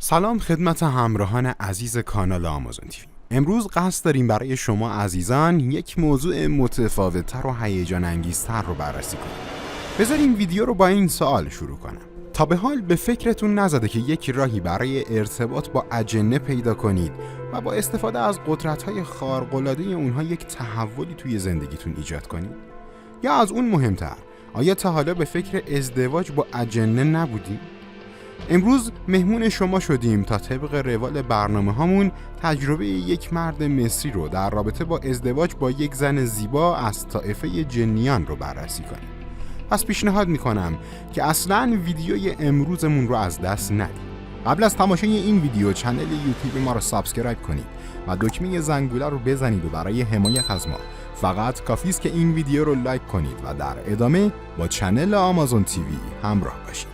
سلام خدمت همراهان عزیز کانال آمازون تیوی. امروز قصد داریم برای شما عزیزان یک موضوع متفاوت‌تر و هیجان انگیزتر رو بررسی کنیم. بذارین ویدیو رو با این سوال شروع کنم. تا به حال به فکرتون نزده که یک راهی برای ارتباط با اجنه پیدا کنید و با استفاده از قدرت‌های خارق‌العاده اونها یک تحولی توی زندگیتون ایجاد کنید؟ یا از اون مهمتر، آیا تا حالا به فکر ازدواج با اجنه نبودید؟ امروز مهمون شما شدیم تا طبق روال برنامه هامون تجربه یک مرد مصری رو در رابطه با ازدواج با یک زن زیبا از طایفه جنیان رو بررسی کنیم. پس پیشنهاد میکنم که اصلاً ویدیوی امروزمون رو از دست ندید. قبل از تماشای این ویدیو کانال یوتیوب ما رو سابسکرایب کنید و دکمه زنگوله رو بزنید و برای حمایت از ما فقط کافی است که این ویدیو رو لایک کنید و در ادامه با کانال آمازون تیوی همراه باشید.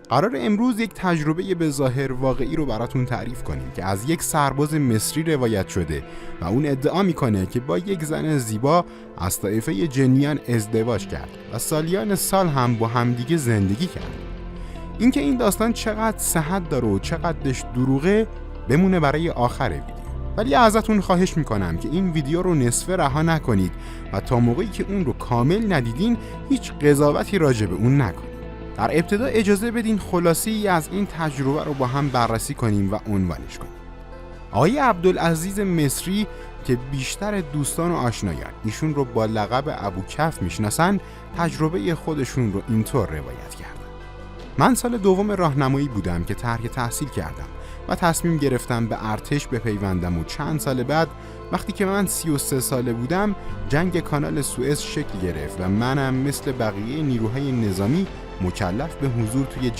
قرار امروز یک تجربه به ظاهر واقعی رو براتون تعریف کنیم که از یک سرباز مصری روایت شده و اون ادعا میکنه که با یک زن زیبا از طایفه جنیان ازدواج کرد و سالیان سال هم با همدیگه زندگی کرد. اینکه این داستان چقدر صحت داره و چقدرش دروغه بمونه برای آخر ویدیو. ولی ازتون خواهش میکنم که این ویدیو رو نصفه رها نکنید و تا موقعی که اون رو کامل ندیدین هیچ قضاوتی راجع به اون نکنید. در ابتدا اجازه بدین خلاصه‌ای از این تجربه رو با هم بررسی کنیم و عنوانش کنیم. آقای عبدالعزیز مصری که بیشتر دوستان و آشنایان ایشون رو با لقب ابوکف میشناسن، تجربه خودشون رو اینطور روایت کردن: من سال دوم راهنمایی بودم که طرح تحصیل کردم و تصمیم گرفتم به ارتش بپیوندم و چند سال بعد وقتی که من 33 ساله بودم جنگ کانال سوئز شکل گرفت و منم مثل بقیه نیروهای نظامی مکلف به حضور توی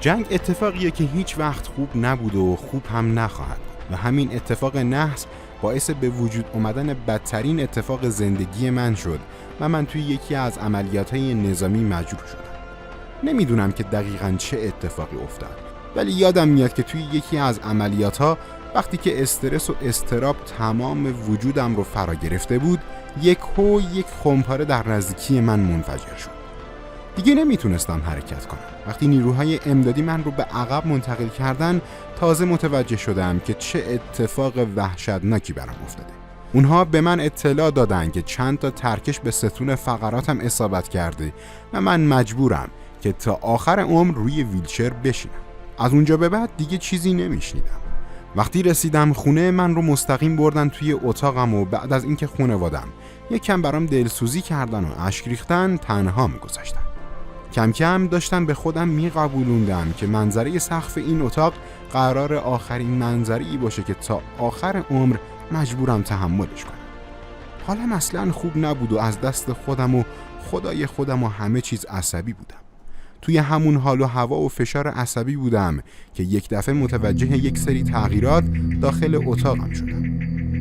جنگ اتفاقیه که هیچ وقت خوب نبود و خوب هم نخواهد و همین اتفاق نحس باعث به وجود اومدن بدترین اتفاق زندگی من شد و من توی یکی از عملیات‌های نظامی مجروح شدم. نمیدونم که دقیقاً چه اتفاقی افتاد، ولی یادم میاد که توی یکی از عملیات‌ها وقتی که استرس و اضطراب تمام وجودم رو فرا گرفته بود، یک خمپاره در نزدیکی من منفجر شد. دیگه نمیتونستم حرکت کنم. وقتی نیروهای امدادی من رو به عقب منتقل کردن تازه متوجه شدم که چه اتفاق وحشتناکی برام افتاده. اونها به من اطلاع دادن که چند تا ترکش به ستون فقراتم اصابت کرده و من مجبورم که تا آخر عمر روی ویلچر بشینم. از اونجا به بعد دیگه چیزی نمیشنیدم. وقتی رسیدم خونه من رو مستقیم بردن توی اتاقم و بعد از اینکه خانواده‌ام یکم برام دلسوزی کردن و اشک ریختن تنها می‌گذاشتن. کم کم داشتم به خودم میقبولوندم که منظره سقف این اتاق قرار آخرین منظره‌ای باشه که تا آخر عمر مجبورم تحملش کنم. حالم اصلاً خوب نبود و از دست خودم و خدای خودم و همه چیز عصبی بودم. توی همون حال و هوا و فشار عصبی بودم که یک دفعه متوجه یک سری تغییرات داخل اتاقم شدم.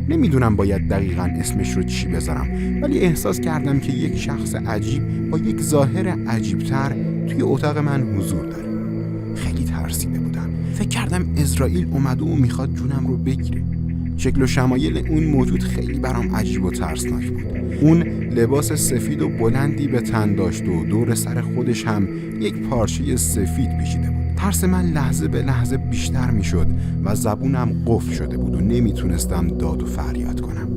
نمیدونم باید دقیقاً اسمش رو چی بذارم، ولی احساس کردم که یک شخص عجیب با یک ظاهر عجیبتر توی اتاق من حضور داره. خیلی ترسیده بودم. فکر کردم اسرائیل اومده و میخواد جونم رو بگیره. شکل و شمایل اون موجود خیلی برام عجیب و ترسناک بود. اون لباس سفید و بلندی به تن داشت و دور سر خودش هم یک پارچه سفید پیچیده بود. ترس من لحظه به لحظه بیشتر میشد و زبونم قفل شده بود و نمیتونستم داد و فریاد کنم.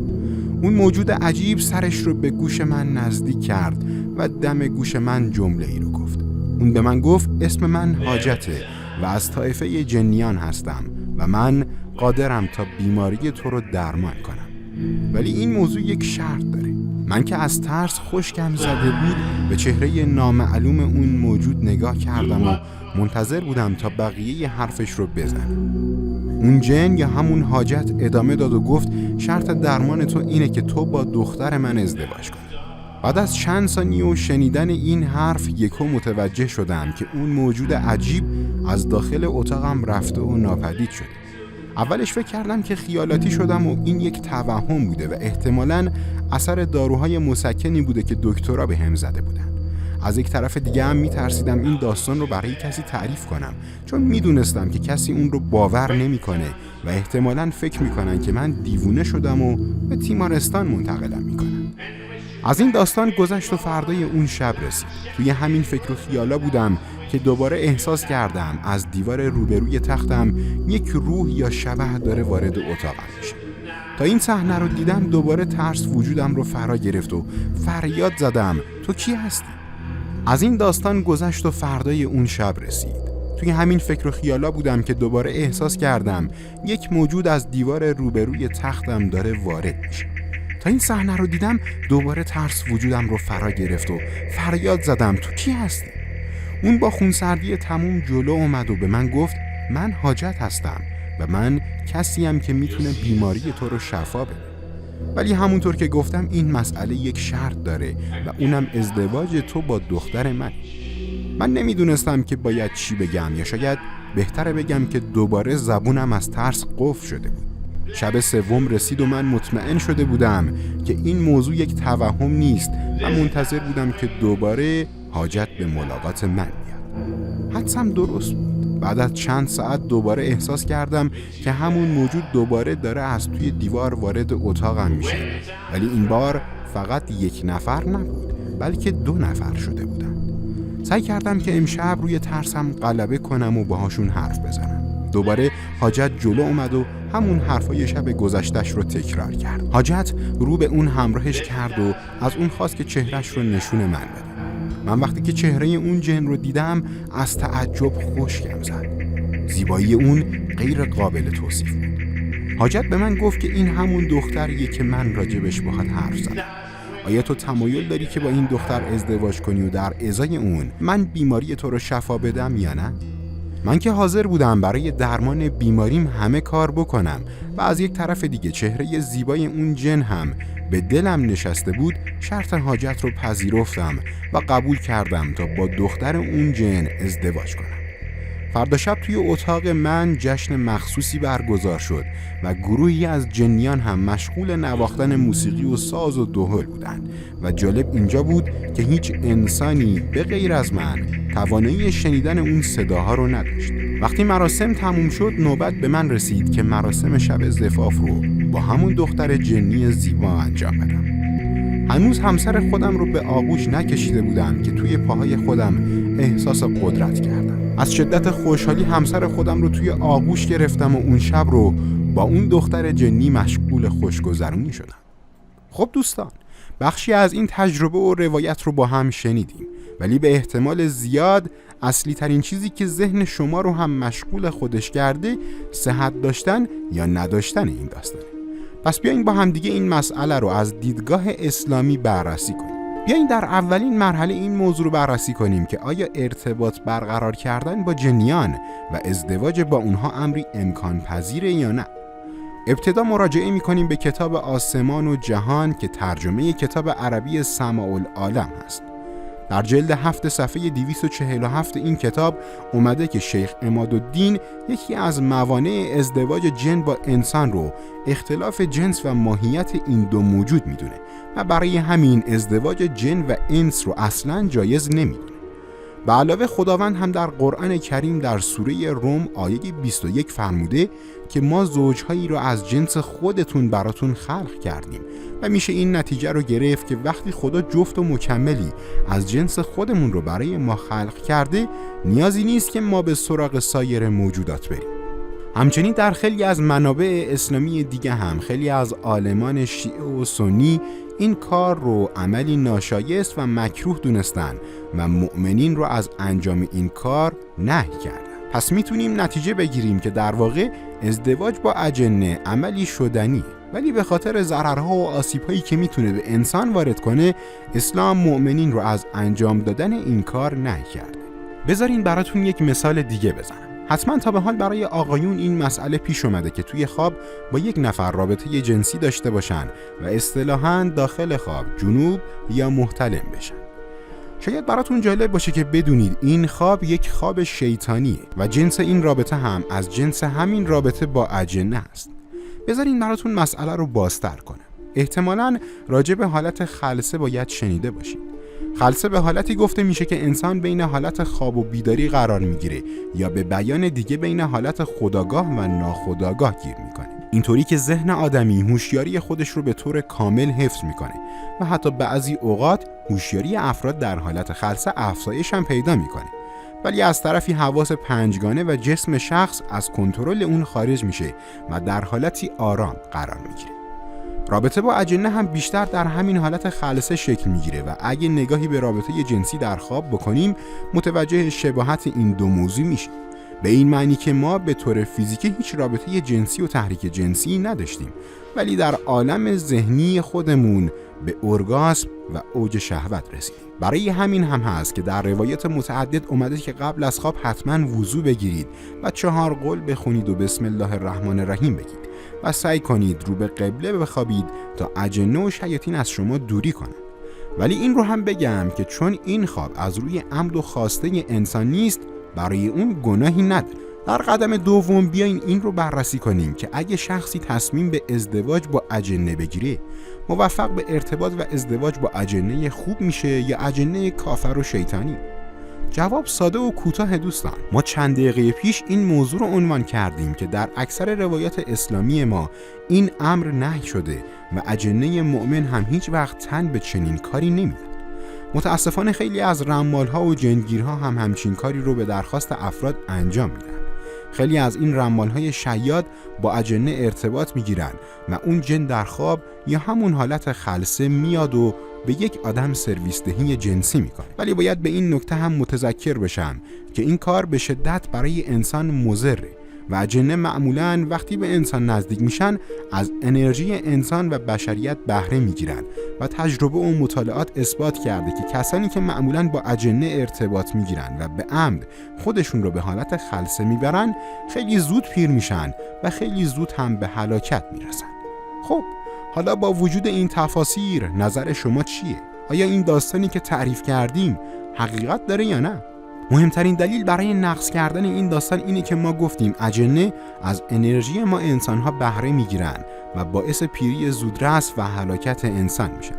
اون موجود عجیب سرش رو به گوش من نزدیک کرد و دم گوش من جمله ای رو گفت. اون به من گفت اسم من حاجته و از طایفه جنیان هستم و من قادرم تا بیماری تو رو درمان کنم. ولی این موضوع یک شرط داره. من که از ترس خشکم زده بود به چهره نامعلوم اون موجود نگاه کردم و منتظر بودم تا بقیه حرفش رو بزنه. اون جن یا همون حاجت ادامه داد و گفت شرط درمان تو اینه که تو با دختر من ازدواج کنی. بعد از چند ثانیه و شنیدن این حرف یکو متوجه شدم که اون موجود عجیب از داخل اتاقم رفته و ناپدید شد. اولش فکر کردم که خیالاتی شدم و این یک توهم بوده و احتمالاً اثر داروهای مسکنی بوده که دکترها بهم زده بودن. از یک طرف دیگه هم میترسیدم این داستان رو برای کسی تعریف کنم، چون میدونستم که کسی اون رو باور نمیکنه و احتمالاً فکر میکنن که من دیوونه شدم و به تیمارستان منتقلم میکنن. از این داستان گذشت و فردای اون شب رسید. توی همین فکر و خیالا بودم که دوباره احساس کردم از دیوار روبروی تختم یک روح یا شبح داره وارد اتاقم میشه. تا این صحنه رو دیدم دوباره ترس وجودم رو فرا گرفت و فریاد زدم تو کی هستی؟ از این داستان گذشت و فردای اون شب رسید. توی همین فکر و خیالا بودم که دوباره احساس کردم یک موجود از دیوار روبروی تختم داره وارد میشه. تا این صحنه رو دیدم دوباره ترس وجودم رو فرا گرفت و فریاد زدم تو کی هستی؟ اون با خونسردی تموم جلو اومد و به من گفت من حاجت هستم و من کسیم که میتونه بیماری تو رو شفا بده. ولی همونطور که گفتم این مسئله یک شرط داره و اونم ازدواج تو با دختر من نمیدونستم که باید چی بگم، یا شاید بهتره بگم که دوباره زبونم از ترس قفل شده بود. شب سوم رسید و من مطمئن شده بودم که این موضوع یک توهم نیست و منتظر بودم که دوباره حاجت به ملاقات من بیاد. حدسم درست بود. بعد از چند ساعت دوباره احساس کردم که همون موجود دوباره داره از توی دیوار وارد اتاقم میشه، ولی این بار فقط یک نفر نبود بلکه 2 نفر شده بودن. سعی کردم که امشب روی ترسم غلبه کنم و باهاشون حرف بزنم. دوباره حاجت جلو اومد و همون حرفای شب گذشتش رو تکرار کرد. حاجت رو به اون همراهش کرد و از اون خواست که چهرش رو نشون من بده. من وقتی که چهره اون جن رو دیدم از تعجب خشکم زد. زیبایی اون غیر قابل توصیف بود. حاجت به من گفت که این همون دختریه که من راجبش باهات حرف زدم. آیا تو تمایل داری که با این دختر ازدواج کنی و در ازای اون من بیماری تو رو شفا بدم یا نه؟ من که حاضر بودم برای درمان بیماریم همه کار بکنم و از یک طرف دیگه چهره زیبای اون جن هم به دلم نشسته بود. شرط حاجت رو پذیرفتم و قبول کردم تا با دختر اون جن ازدواج کنم. فردا شب توی اتاق من جشن مخصوصی برگزار شد و گروهی از جنیان هم مشغول نواختن موسیقی و ساز و دهل بودند و جالب اینجا بود که هیچ انسانی به غیر از من توانایی شنیدن اون صداها رو نداشت. وقتی مراسم تموم شد نوبت به من رسید که مراسم شب زفاف رو با همون دختر جنی زیبا انجام بدم. هنوز همسر خودم رو به آغوش نکشیده بودم که توی پاهای خودم احساس قدرت کردم. از شدت خوشحالی همسر خودم رو توی آغوش گرفتم و اون شب رو با اون دختر جنی مشغول خوشگذرونی شدم. خب دوستان، بخشی از این تجربه و روایت رو با هم شنیدیم، ولی به احتمال زیاد اصلی ترین چیزی که ذهن شما رو هم مشغول خودش کرده صحت داشتن یا نداشتن این داستانه. پس بیاین با هم دیگه این مسئله رو از دیدگاه اسلامی بررسی کنیم. بیاین در اولین مرحله این موضوع رو بررسی کنیم که آیا ارتباط برقرار کردن با جنیان و ازدواج با اونها امری امکان پذیره یا نه. ابتدا مراجعه می‌کنیم به کتاب آسمان و جهان که ترجمه کتاب عربی سماع العالم هست. در جلد 7 صفحه 247 این کتاب اومده که شیخ عمادالدین یکی از موانع ازدواج جن با انسان رو اختلاف جنس و ماهیت این دو موجود میدونه و برای همین ازدواج جن و انس رو اصلاً جایز نمیدونه. به علاوه خداوند هم در قرآن کریم در سوره روم آیه 21 فرموده که ما زوجهایی رو از جنس خودتون براتون خلق کردیم و میشه این نتیجه رو گرفت که وقتی خدا جفت و مکملی از جنس خودمون رو برای ما خلق کرده نیازی نیست که ما به سراغ سایر موجودات بریم. همچنین در خیلی از منابع اسلامی دیگه هم خیلی از عالمان شیعه و سنی این کار رو عملی ناشایست و مکروه دونستن و مؤمنین رو از انجام این کار نهی کردن. پس میتونیم نتیجه بگیریم که در واقع ازدواج با اجنه عملی شدنیه، ولی به خاطر ضررها و آسیب‌هایی که میتونه به انسان وارد کنه اسلام مؤمنین رو از انجام دادن این کار نهی کرده. بذارین براتون یک مثال دیگه بزنم. حتما تا به حال برای آقایون این مسئله پیش اومده که توی خواب با یک نفر رابطه جنسی داشته باشن و اصطلاحاً داخل خواب جنوب یا محتلم بشن. شاید براتون جالب باشه که بدونید این خواب یک خواب شیطانیه و جنس این رابطه هم از جنس همین رابطه با اجنه است. بذارین براتون مسئله رو بازتر کنم. احتمالاً راجع به حالت خلسه باید شنیده باشید. خلسه به حالتی گفته میشه که انسان بین حالت خواب و بیداری قرار میگیره یا به بیان دیگه بین حالت خودآگاه و ناخودآگاه گیر میکنه. اینطوری که ذهن آدمی هوشیاری خودش رو به طور کامل حفظ میکنه و حتی بعضی اوقات هوشیاری افراد در حالت خلسه افزایش هم پیدا میکنه. ولی از طرفی حواس پنجگانه و جسم شخص از کنترل اون خارج میشه و در حالتی آرام قرار میگیره. رابطه با اجنه هم بیشتر در همین حالت خلسه شکل میگیره و اگه نگاهی به رابطه جنسی در خواب بکنیم متوجه شباهت این دو موضوع میشیم. به این معنی که ما به طور فیزیکی هیچ رابطه جنسی و تحریک جنسی نداشتیم، ولی در عالم ذهنی خودمون به ارگاسم و اوج شهوت رسیدیم. برای همین هم هست که در روایات متعدد اومده که قبل از خواب حتما وضو بگیرید و 4 قول بخونید و بسم الله الرحمن الرحیم بگید و سعی کنید رو به قبله بخوابید تا اجنه و شیاطین از شما دوری کنند. ولی این رو هم بگم که چون این خواب از روی عمد و خواسته انسان نیست، برای اون گناهی نداره. در قدم دوم بیاین این رو بررسی کنیم که اگه شخصی تصمیم به ازدواج با اجنه بگیره، موفق به ارتباط و ازدواج با اجنه خوب میشه یا اجنه کافر و شیطانی؟ جواب ساده و کوتاه دوستان. ما چند دقیقه پیش این موضوع رو عنوان کردیم که در اکثر روایات اسلامی ما این امر نهی شده و اجنه مؤمن هم هیچ وقت تن به چنین کاری نمیدن. متاسفانه خیلی از رمالها و جنگیرها هم همچین کاری رو به درخواست افراد انجام میدن. خیلی از این رمالهای شیاد با اجنه ارتباط میگیرن و اون جن در خواب یا همون حالت خلسه میاد و به یک آدم سرویس دهی جنسی میکنه. ولی باید به این نکته هم متذکر بشم که این کار به شدت برای انسان مضره و اجنه معمولاً وقتی به انسان نزدیک میشن از انرژی انسان و بشریت بهره میگیرن و تجربه و مطالعات اثبات کرده که کسانی که معمولاً با اجنه ارتباط میگیرن و به عمد خودشون رو به حالت خلسه میبرن خیلی زود پیر میشن و خیلی زود هم به هلاکت میرسن. خب حالا با وجود این تفاسیر نظر شما چیه؟ آیا این داستانی که تعریف کردیم حقیقت داره یا نه؟ مهمترین دلیل برای نقص کردن این داستان اینه که ما گفتیم اجنه از انرژی ما انسان‌ها بهره میگیرن و باعث پیری زودرس و هلاکت انسان میشن.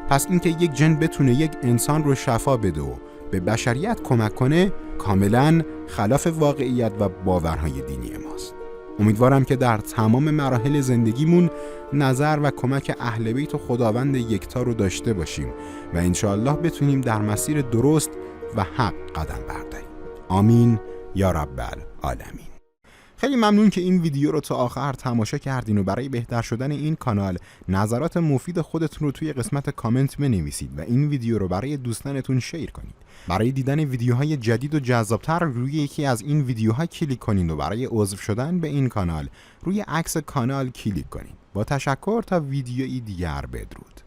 پس اینکه یک جن بتونه یک انسان رو شفا بده و به بشریت کمک کنه کاملاً خلاف واقعیت و باورهای دینی ماست. امیدوارم که در تمام مراحل زندگیمون نظر و کمک اهل بیت و خداوند یکتا رو داشته باشیم و انشاءالله بتونیم در مسیر درست و حق قدم برداریم. آمین یا رب العالمین. خیلی ممنون که این ویدیو رو تا آخر تماشا کردین و برای بهتر شدن این کانال نظرات مفید خودتون رو توی قسمت کامنت بنویسید و این ویدیو رو برای دوستانتون شیر کنید. برای دیدن ویدیوهای جدید و جذابتر روی یکی از این ویدیوها کلیک کنید و برای عضو شدن به این کانال روی عکس کانال کلیک کنید. با تشکر تا ویدیویی دیگر بدرود.